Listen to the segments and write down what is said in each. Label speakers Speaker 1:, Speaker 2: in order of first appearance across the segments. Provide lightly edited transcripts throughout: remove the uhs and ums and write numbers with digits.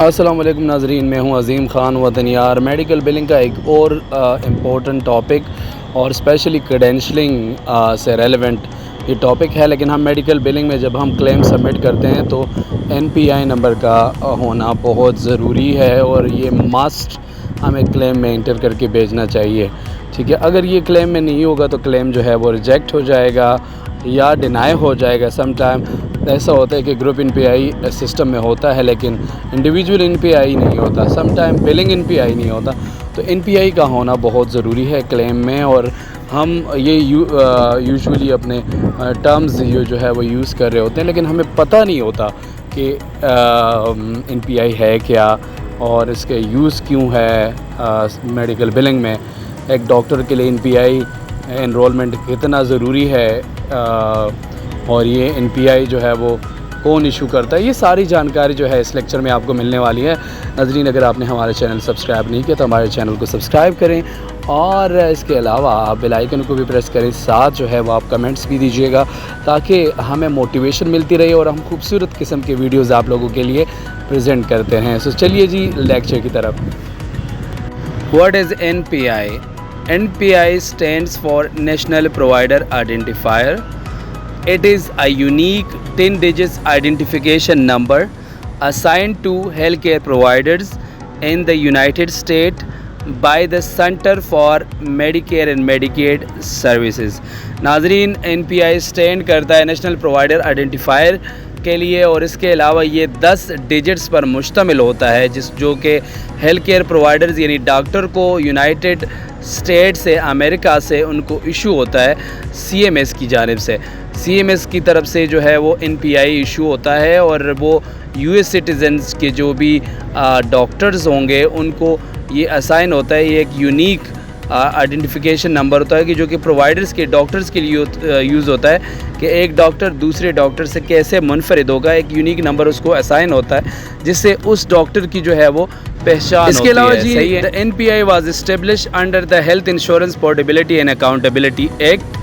Speaker 1: السلام علیکم ناظرین، میں ہوں عظیم خان وطنیار۔ میڈیکل بلنگ کا ایک اور امپورٹنٹ ٹاپک اور اسپیشلی کریڈینشلنگ سے ریلیونٹ یہ ٹاپک ہے، لیکن ہم میڈیکل بلنگ میں جب ہم کلیم سبمٹ کرتے ہیں تو NPI نمبر کا ہونا بہت ضروری ہے، اور یہ مسٹ ہمیں کلیم میں انٹر کر کے بھیجنا چاہیے، ٹھیک ہے۔ اگر یہ کلیم میں نہیں ہوگا تو کلیم جو ہے وہ ریجیکٹ ہو جائے گا یا ڈینائی ہو جائے گا۔ سم ٹائم ایسا ہوتا ہے کہ گروپ NPI سسٹم میں ہوتا ہے لیکن انڈیویجول NPI نہیں ہوتا، سم ٹائم بلنگ NPI نہیں ہوتا، تو NPI کا ہونا بہت ضروری ہے کلیم میں۔ اور ہم یہ یوزولی اپنے ٹرمز جو ہے وہ یوز کر رہے ہوتے ہیں، لیکن ہمیں پتہ نہیں ہوتا کہ NPI ہے کیا اور اس کے یوز کیوں ہے میڈیکل بلنگ میں۔ ایک ڈاکٹر کے لیے NPI انرولمنٹ کتنا ضروری ہے، اور یہ NPI جو ہے وہ کون ایشو کرتا ہے، یہ ساری جانکاری جو ہے اس لیکچر میں آپ کو ملنے والی ہے۔ ناظرین، اگر آپ نے ہمارے چینل سبسکرائب نہیں کیا تو ہمارے چینل کو سبسکرائب کریں، اور اس کے علاوہ آپ بیل آئیکن کو بھی پریس کریں، ساتھ جو ہے وہ آپ کمنٹس بھی دیجیے گا تاکہ ہمیں موٹیویشن ملتی رہے اور ہم خوبصورت قسم کے ویڈیوز آپ لوگوں کے لیے پریزنٹ کرتے ہیں۔ سو چلیے جی لیکچر کی طرف۔ What is NPI؟ NPI stands for National Provider Identifier. It is a unique 10-digit identification number assigned to healthcare providers in the United States by the Center for Medicare and Medicaid Services. ناظرین، NPI stand کرتا ہے national provider identifier کے لیے، اور اس کے علاوہ یہ 10 digits پر مشتمل ہوتا ہے جو کہ ہیلتھ کیئر پرووائڈرز یعنی ڈاکٹر کو یونائٹڈ اسٹیٹ سے، امریکہ سے ان کو ایشو ہوتا ہے CMS کی جانب سے۔ CMS کی طرف سے جو ہے وہ NPI ایشو ہوتا ہے، اور وہ US سٹیزنز کے جو بھی ڈاکٹرز ہوں گے ان کو یہ اسائن ہوتا ہے۔ یہ ایک یونیک آئیڈینٹیفیکیشن نمبر ہوتا ہے کہ جو کہ پرووائڈرز کے ڈاکٹرز کے لیے یوز ہوتا ہے کہ ایک ڈاکٹر دوسرے ڈاکٹر سے کیسے منفرد ہوگا۔ ایک یونیک نمبر اس کو اسائن ہوتا ہے جس سے اس ڈاکٹر کی جو ہے وہ پہچان ہوتی ہے۔ اس کے علاوہ جی NPI was establish under the health insurance portability and accountability act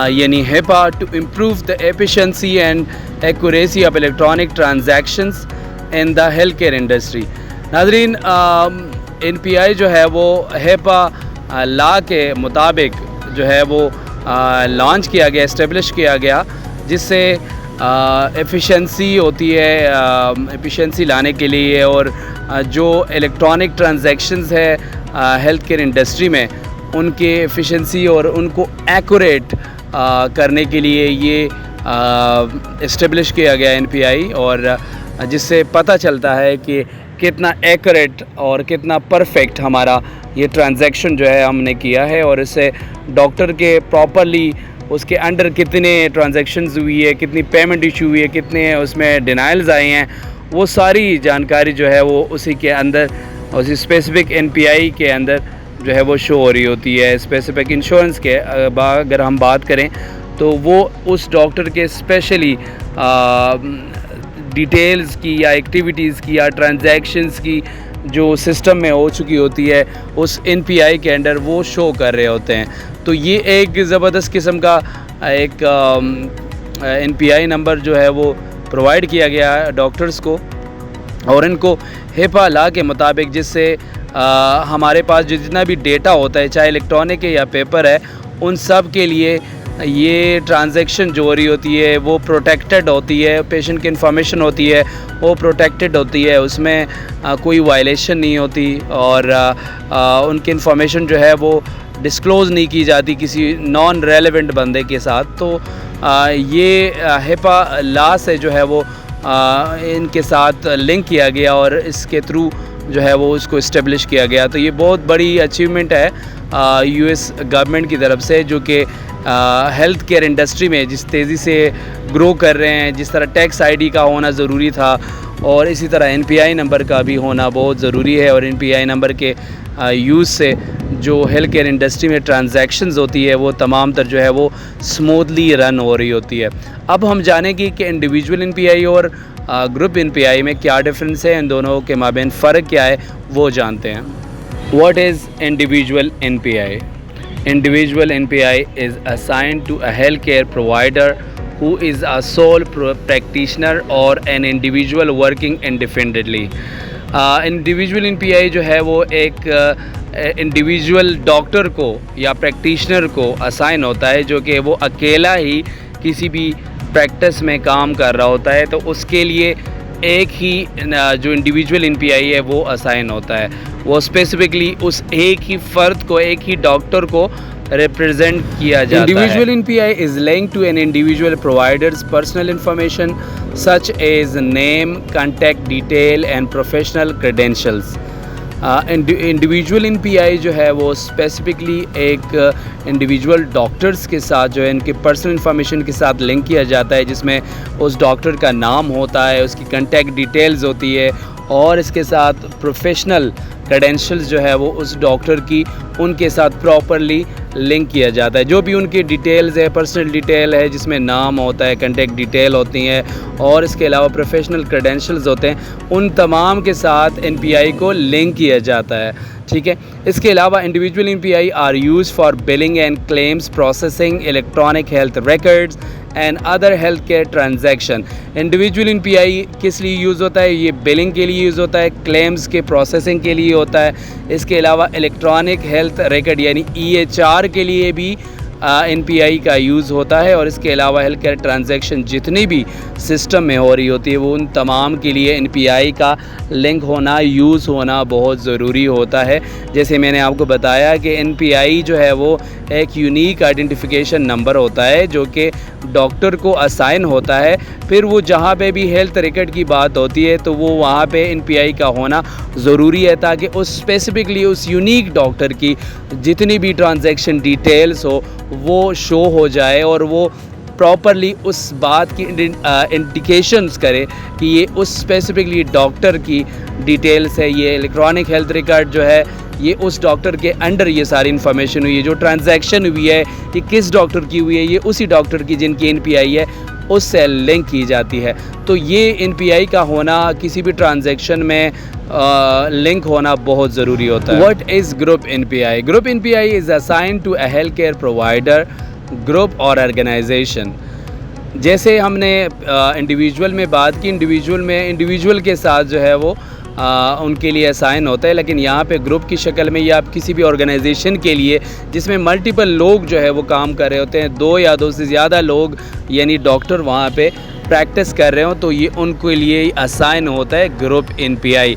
Speaker 1: یعنی HIPAA to improve the efficiency and accuracy of electronic transactions in the health care industry. ناظرین، NPI جو ہے وہ HIPAA لا کے مطابق جو ہے وہ لانچ کیا گیا، اسٹیبلش کیا گیا، جس سے ایفیشنسی ہوتی ہے، ایفیشنسی لانے کے لیے، اور جو الیکٹرانک ٹرانزیکشنز ہے ہیلتھ کیئر انڈسٹری میں ان کے ایفیشنسی اور ان کو ایکوریٹ کرنے کے لیے یہ اسٹیبلش کیا گیا NPI، اور جس سے پتہ چلتا ہے کہ کتنا ایکوریٹ اور کتنا پرفیکٹ ہمارا یہ ٹرانزیکشن جو ہے ہم نے کیا ہے، اور اس سے ڈاکٹر کے پراپرلی اس کے انڈر کتنے ٹرانزیکشنز ہوئی ہے، کتنی پیمنٹ ایشو ہوئی ہے، کتنے اس میں ڈینائلز آئے ہیں، وہ ساری جانکاری جو ہے وہ اسی کے اندر، اسی اسپیسیفک NPI کے اندر جو ہے وہ شو ہو رہی ہوتی ہے۔ اسپیسیفک انشورنس کے اگر ہم بات کریں تو وہ اس ڈاکٹر کے اسپیشلی ڈیٹیلز کی یا ایکٹیویٹیز کی یا ٹرانزیکشنز کی جو سسٹم میں ہو چکی ہوتی ہے اس NPI کے انڈر وہ شو کر رہے ہوتے ہیں۔ تو یہ ایک زبردست قسم کا ایک NPI نمبر جو ہے وہ پرووائڈ کیا گیا ہے ڈاکٹرز کو، اور ان کو HIPAA لا کے مطابق، جس سے ہمارے پاس جو جتنا بھی ڈیٹا ہوتا ہے چاہے الیکٹرانک ہے یا پیپر ہے، ان سب کے لیے یہ ٹرانزیکشن جو ہو رہی ہوتی ہے وہ پروٹیکٹڈ ہوتی ہے، پیشنٹ کی انفارمیشن ہوتی ہے وہ پروٹیکٹڈ ہوتی ہے، اس میں کوئی وائلیشن نہیں ہوتی، اور ان کی انفارمیشن جو ہے وہ ڈسکلوز نہیں کی جاتی کسی نان ریلیونٹ بندے کے ساتھ۔ تو یہ HIPAA لا سے جو ہے وہ ان کے ساتھ لنک کیا گیا، اور اس کے تھرو جو ہے وہ اس کو اسٹیبلش کیا گیا۔ تو یہ بہت بڑی اچیومنٹ ہے US گورنمنٹ کی طرف سے، جو کہ ہیلتھ کیئر انڈسٹری میں جس تیزی سے گرو کر رہے ہیں، جس طرح ٹیکس ID کا ہونا ضروری تھا، اور اسی طرح NPI نمبر کا بھی ہونا بہت ضروری ہے، اور NPI نمبر کے یوز سے جو ہیلتھ کیئر انڈسٹری میں ٹرانزیکشنز ہوتی ہے وہ تمام تر جو ہے وہ سموتھلی رن ہو رہی ہوتی ہے۔ اب ہم جانیں گے کہ انڈیویجول NPI اور گروپ NPI میں کیا ڈفرینس ہے، ان دونوں کے مابین فرق کیا ہے وہ جانتے ہیں۔ What is individual NPI؟ Individual NPI is assigned to a healthcare provider who is a sole practitioner or an individual working independently. Individual N P I جو ہے وہ ایک انڈیویجول ڈاکٹر کو یا پریکٹیشنر کو اسائن ہوتا ہے جو کہ وہ اکیلا ہی کسی بھی پریکٹس میں کام کر رہا ہوتا ہے، تو اس کے لیے ایک ہی جو انڈیویجول ان پی آئی ہے وہ اسائن ہوتا ہے. وہ اسپیسیفکلی اس ایک ہی فرد کو، ایک ہی ڈاکٹر کو ریپرزینٹ کیا جاتا ہے. Individual N P I is linked to an individual providers personal information such as name, contact detail and professional credentials. Individual N P I جو ہے وہ اسپیسیفکلی ایک انڈیویجول ڈاکٹرز کے ساتھ جو ہے ان کے پرسنل انفارمیشن کے ساتھ لنک کیا جاتا ہے، جس میں اس ڈاکٹر کا نام ہوتا ہے، اس کی کنٹیکٹ ڈیٹیلز ہوتی ہے، اور اس کے ساتھ پروفیشنل کریڈینشلز جو ہے وہ اس ڈاکٹر کی ان کے ساتھ پراپرلی لنک کیا جاتا ہے. جو بھی ان کی ڈیٹیلز ہے، پرسنل ڈیٹیل ہے جس میں نام ہوتا ہے، کنٹیکٹ ڈیٹیل ہوتی ہیں، اور اس کے علاوہ پروفیشنل کریڈینشلز ہوتے ہیں، ان تمام کے ساتھ این پی آئی کو لنک کیا جاتا ہے. ٹھیک ہے. اس کے علاوہ individual N P I are use for billing and claims processing, electronic health records and other health care transaction. Individual N P I کس لیے یوز ہوتا ہے؟ یہ بلنگ کے لیے یوز ہوتا ہے، کلیمز کے پروسیسنگ کے لیے ہوتا ہے. اس کے علاوہ الیکٹرانک ہیلتھ ریکارڈ یعنی EHR کے لیے بھی این پی آئی کا یوز ہوتا ہے، اور اس کے علاوہ ہیلتھ کیئر ٹرانزیکشن جتنی بھی سسٹم میں ہو رہی ہوتی ہے وہ ان تمام کے لیے این پی آئی کا لنک ہونا، یوز ہونا بہت ضروری ہوتا ہے. جیسے میں نے آپ کو بتایا کہ این پی آئی جو ہے وہ ایک یونیک آئیڈینٹیفیکیشن نمبر ہوتا ہے جو کہ ڈاکٹر کو اسائن ہوتا ہے. پھر وہ جہاں پہ بھی ہیلتھ ریکارڈ کی بات ہوتی ہے تو وہ وہاں پہ این پی آئی کا ہونا ضروری ہے، تاکہ اس اسپیسیفکلی اس یونیک ڈاکٹر کی جتنی بھی ٹرانزیکشن ڈیٹیلز ہو وہ شو ہو جائے، اور وہ پراپرلی اس بات کی انڈیکیشنز کرے کہ یہ اس اسپیسیفکلی ڈاکٹر کی ڈیٹیلز ہے. یہ الیکٹرانک ہیلتھ ریکارڈ جو ہے یہ اس ڈاکٹر کے انڈر یہ ساری انفارمیشن ہوئی ہے. جو ٹرانزیکشن ہوئی ہے یہ کس ڈاکٹر کی ہوئی ہے، یہ اسی ڈاکٹر کی جن کی این پی آئی ہے اس سے لنک کی جاتی ہے. تو یہ این پی آئی کا ہونا کسی بھی ٹرانزیکشن میں لنک ہونا بہت ضروری ہوتا ہے. What is group N P I? Group N P I is assigned to a health care provider, group اور آرگنائزیشن. جیسے ہم نے انڈیویجول میں بات کی، انڈیویجول کے ساتھ جو ہے وہ ان کے لیے اسائن ہوتا ہے، لیکن یہاں پہ گروپ کی شکل میں یا کسی بھی آرگنائزیشن کے لیے جس میں ملٹیپل لوگ جو ہے وہ کام کر رہے ہوتے ہیں، 2 یا 2 سے زیادہ لوگ یعنی ڈاکٹر وہاں پہ پریکٹس کر رہے ہوں، تو یہ ان کے لیے اسائن ہوتا ہے group N P I.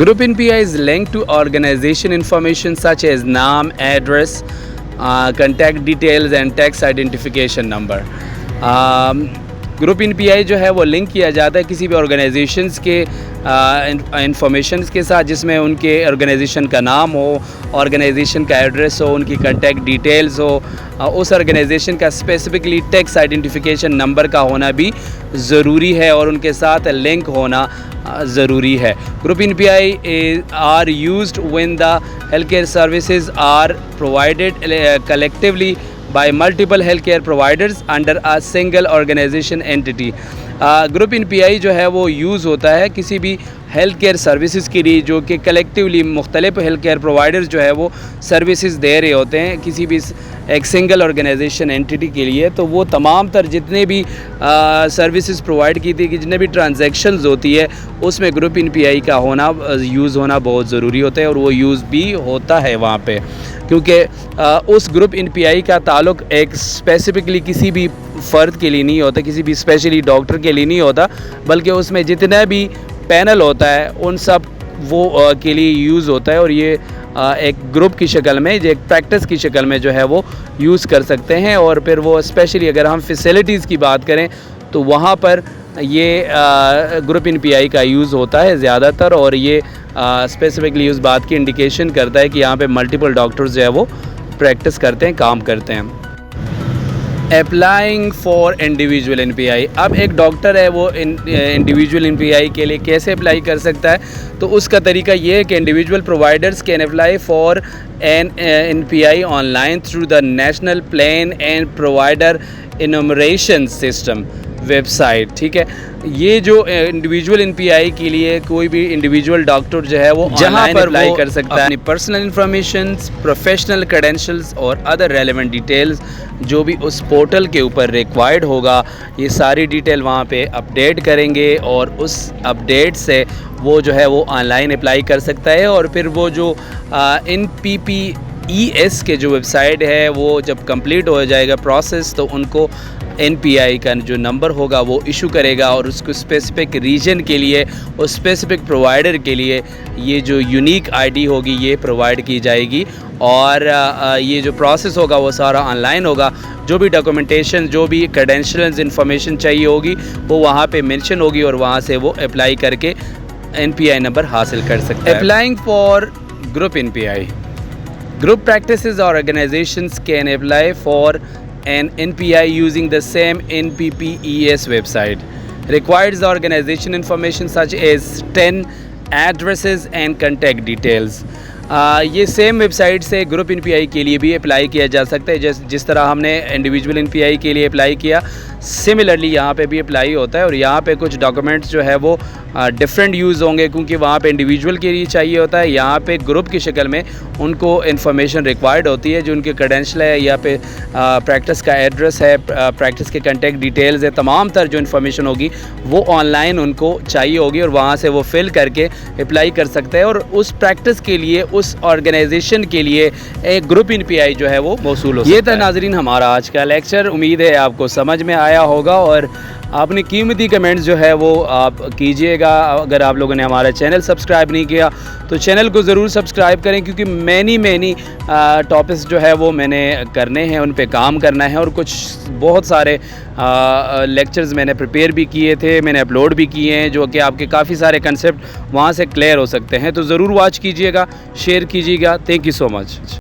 Speaker 1: Group N P I is link to organization information such as نام، address, contact details and tax identification number. Group N P I جو ہے وہ لنک کیا جاتا ہے کسی بھی آرگنائزیشنز کے انفارمیشنز کے ساتھ، جس میں ان کے آرگنائزیشن کا نام ہو، آرگنائزیشن کا ایڈریس ہو، ان کی کنٹیکٹ ڈیٹیلز ہو، اس آرگنائزیشن کا اسپیسیفکلی ٹیکس آئیڈینٹیفیکیشن نمبر کا ہونا بھی ضروری ہے، اور ان کے ساتھ لنک ہونا ضروری ہے. Group N P I are used when the health care services are provided collectively by multiple healthcare providers under a single organization entity. Group N P I جو ہے وہ یوز ہوتا ہے کسی بھی ہیلتھ کیئر سروسز کے لیے جو کہ کلیکٹیولی مختلف ہیلتھ کیئر پرووائڈرز جو ہے وہ سروسز دے رہے ہوتے ہیں کسی بھی ایک سنگل آرگنائزیشن اینٹی کے لیے. تو وہ تمام تر جتنے بھی سروسز پرووائڈ کی تھی کہ جتنے بھی ٹرانزیکشنز ہوتی ہے اس میں گروپ ان پی آئی کا ہونا یوز ہونا بہت ضروری ہوتا ہے، اور وہ یوز بھی ہوتا ہے وہاں پہ، کیونکہ اس گروپ ان پی آئی کا تعلق ایک اسپیسیفکلی کسی بھی فرد کے لیے نہیں ہوتا، کسی بھی اسپیشلی ڈاکٹر کے لیے نہیں ہوتا، بلکہ اس میں جتنا بھی پینل ہوتا ہے ان سب وہ کے لیے یوز ہوتا ہے. اور یہ ایک گروپ کی شکل میں، ایک پریکٹس کی شکل میں جو ہے وہ یوز کر سکتے ہیں. اور پھر وہ اسپیشلی اگر ہم فیسلٹیز کی بات کریں تو وہاں پر یہ گروپ ان پی آئی کا یوز ہوتا ہے زیادہ تر، اور یہ اسپیسیفکلی اس بات کی انڈیکیشن کرتا ہے کہ یہاں پہ ملٹیپل ڈاکٹرز جو ہے وہ پریکٹس کرتے ہیں، کام کرتے ہیں. Applying for individual N P I. اب ایک ڈاکٹر ہے وہ انڈیویجول این پی آئی کے لیے کیسے اپلائی کر سکتا ہے؟ تو اس کا طریقہ یہ ہے کہ individual providers can apply for N P I online through the national plan and provider enumeration system. Website. ٹھیک ہے, یہ جو انڈیویجول NPI کے لیے کوئی بھی انڈیویجول ڈاکٹر جو ہے وہ جہاں پر اپلائی کر سکتا ہے اپنی پرسنل انفارمیشنز, پروفیشنل کریڈینشلز اور ادر ریلیونٹ ڈیٹیلز جو بھی اس پورٹل کے اوپر ریکوائرڈ ہوگا, یہ ساری ڈیٹیل وہاں پہ اپڈیٹ کریں گے اور اس اپڈیٹ سے وہ جو ہے وہ آن لائن اپلائی کر سکتا ہے. اور پھر وہ جو NPPES کے جو ویب سائٹ ہے وہ جب کمپلیٹ ہو جائے گا پروسیس, تو ان کو NPI کا جو نمبر ہوگا وہ ایشو کرے گا اور اس کو اسپیسیفک ریجن کے لیے اور اسپیسیفک پرووائڈر کے لیے یہ جو یونیک ID ہوگی یہ پرووائڈ کی جائے گی. اور یہ جو پروسیس ہوگا وہ سارا آن لائن ہوگا. جو بھی ڈاکومنٹیشن, جو بھی کریڈینشلز انفارمیشن چاہیے ہوگی وہ وہاں پہ مینشن ہوگی اور وہاں سے وہ اپلائی کر کے NPI نمبر حاصل کر سکتا ہے. Applying for group NPI. Group practices or organizations can apply for an NPI using the same NPPES website. Requires organization information such as 10 addresses and contact details. یہ سیم ویب سائٹ سے group NPI کے لیے بھی apply کیا جا سکتا ہے. جس طرح ہم نے انڈیویجول NPI کے لیے اپلائی کیا, سملرلی یہاں پہ بھی اپلائی ہوتا ہے. اور یہاں پہ کچھ ڈاکومنٹس جو ہے وہ ڈفرینٹ یوز ہوں گے کیونکہ وہاں پہ انڈیویجول کے لیے چاہیے ہوتا ہے, یہاں پہ گروپ کی شکل میں ان کو انفارمیشن ریکوائرڈ ہوتی ہے, جو ان کے کریڈینشل ہے, یا پہ پریکٹس کا ایڈریس ہے, پریکٹس کے کنٹیکٹ ڈیٹیلز ہے, تمام تر جو انفارمیشن ہوگی وہ آن لائن ان کو چاہیے ہوگی اور وہاں سے وہ فل کر کے اپلائی کر سکتے ہیں. اور اس پریکٹس کے لیے, اس آرگنائزیشن کے لیے ایک گروپ NPI جو ہے وہ موصول ہو سکتا ہے. یہ تھا ناظرین ہمارا آج کا لیکچر. امید ہے آپ کو سمجھ میں آیا ہوگا اور آپ نے قیمتی کمنٹس جو ہے وہ آپ کیجئے گا. اگر آپ لوگوں نے ہمارا چینل سبسکرائب نہیں کیا تو چینل کو ضرور سبسکرائب کریں, کیونکہ مینی ٹاپکس جو ہے وہ میں نے کرنے ہیں, ان پہ کام کرنا ہے. اور کچھ بہت سارے لیکچرز میں نے پریپیئر بھی کیے تھے, میں نے اپلوڈ بھی کیے ہیں, جو کہ آپ کے کافی سارے کنسیپٹ وہاں سے کلیئر ہو سکتے ہیں. تو ضرور واچ کیجئے گا, شیئر کیجئے گا. Thank you so much.